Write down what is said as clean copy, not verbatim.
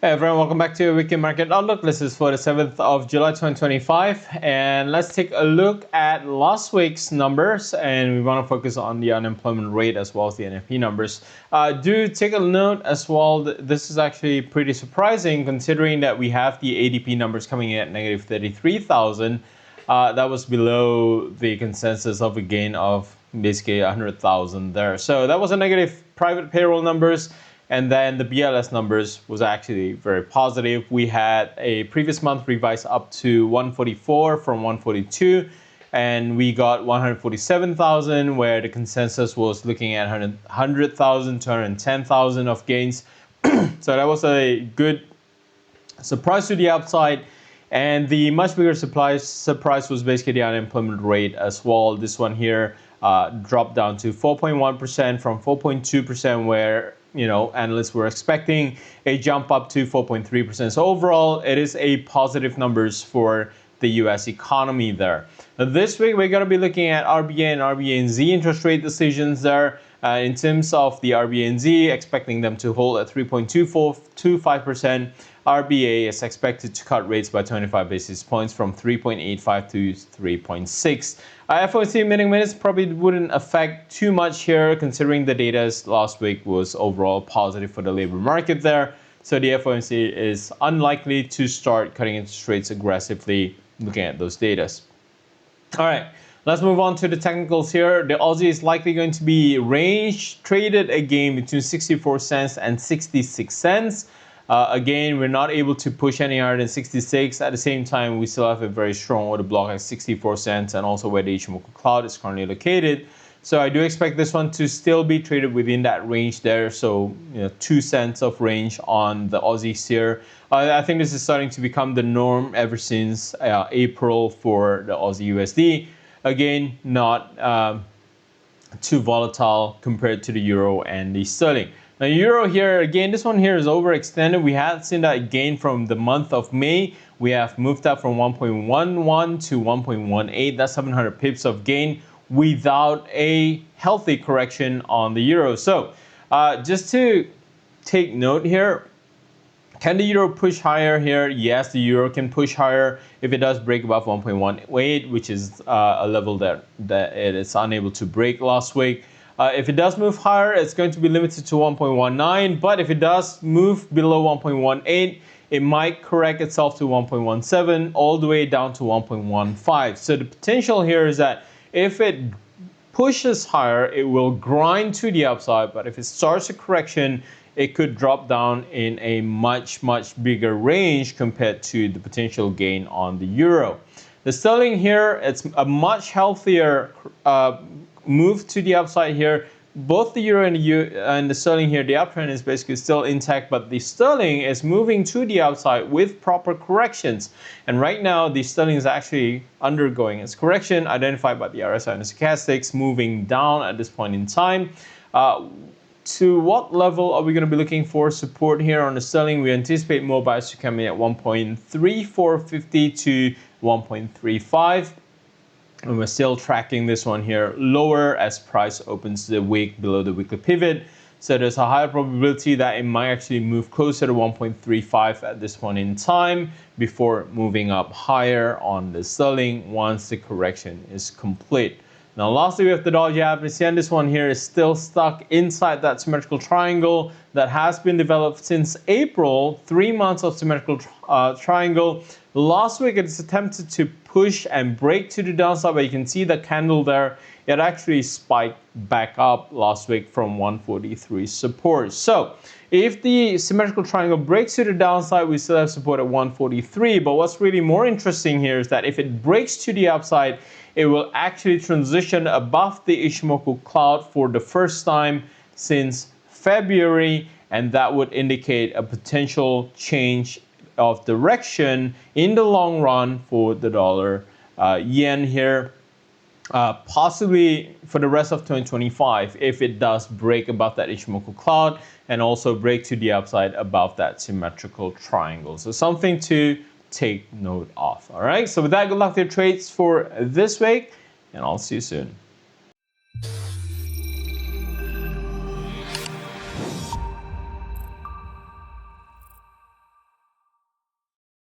Hey everyone, welcome back to Weekly Market Outlook. This is for the 7th of July 2025, and let's take a look at last week's numbers, and we want to focus on the unemployment rate as well as the NFP numbers. Do take a note as well, this is actually pretty surprising considering that we have the ADP numbers coming in at negative 33,000. That was below the consensus of a gain of basically 100,000 there. So that was a negative private payroll numbers. And then the BLS numbers was actually very positive. We had a previous month revised up to 144 from 142, and we got 147,000, where the consensus was looking at 100,000 to 110,000 of gains. So that was a good surprise to the upside. And the much bigger surprise was basically the unemployment rate as well. This one here dropped down to 4.1% from 4.2%, where analysts were expecting a jump up to 4.3%. So overall, it is a positive numbers for the U.S. economy there. Now, this week, we're going to be looking at RBA and RBA&Z interest rate decisions there. In terms of the RBA&Z, expecting them to hold at 3.25%. RBA is expected to cut rates by 25 basis points from 3.85 to 3.6. FOMC meeting minutes probably wouldn't affect too much here, considering the data last week was overall positive for the labor market there. So the FOMC is unlikely to start cutting interest rates aggressively looking at those data. All right, let's move on to the technicals here. The Aussie is likely going to be range traded again between 64 cents and 66 cents. Again, we're not able to push any higher than 66. At the same time, we still have a very strong order block at 64 cents and also where the Ichimoku cloud is currently located. So I do expect this one to still be traded within that range there. So 2 cents of range on the Aussies here. I think this is starting to become the norm ever since April for the Aussie USD. Again, not too volatile compared to the euro and the sterling. Now, euro here, again, this one here is overextended. We had seen that gain from the month of May. We have moved up from 1.11 to 1.18. That's 700 pips of gain without a healthy correction on the euro. So just to take note here, can the euro push higher here? Yes, the euro can push higher if it does break above 1.18, which is a level that it is unable to break last week. If it does move higher, it's going to be limited to 1.19, but if it does move below 1.18, it might correct itself to 1.17 all the way down to 1.15. So the potential here is that if it pushes higher, it will grind to the upside, but if it starts a correction, it could drop down in a much bigger range compared to the potential gain on the euro. The sterling here, it's a much healthier move to the upside here. Both the euro and the sterling here, the uptrend is basically still intact, but the sterling is moving to the upside with proper corrections. And right now, the sterling is actually undergoing its correction, identified by the RSI and the stochastics, moving down at this point in time. To what level are we going to be looking for support here on the sterling? We anticipate more buyers to come in at 1.3450 to 1.35. And we're still tracking this one here lower as price opens the week below the weekly pivot. So there's a higher probability that it might actually move closer to 1.35 at this point in time before moving up higher on the sterling once the correction is complete. Now, lastly, we have the dollar Japanese yen. This one here is still stuck inside that symmetrical triangle that has been developed since April. 3 months of symmetrical triangle. Last week, it's attempted to push and break to the downside, but you can see the candle there. It actually spiked back up last week from 143 support. So if the symmetrical triangle breaks to the downside, we still have support at 143. But what's really more interesting here is that if it breaks to the upside, it will actually transition above the Ichimoku cloud for the first time since February, and that would indicate a potential change of direction in the long run for the dollar yen here. possibly for the rest of 2025 if it does break above that Ichimoku cloud and also break to the upside above that symmetrical triangle. So something to take note of. All right. So with that, good luck to your trades for this week, and I'll see you soon.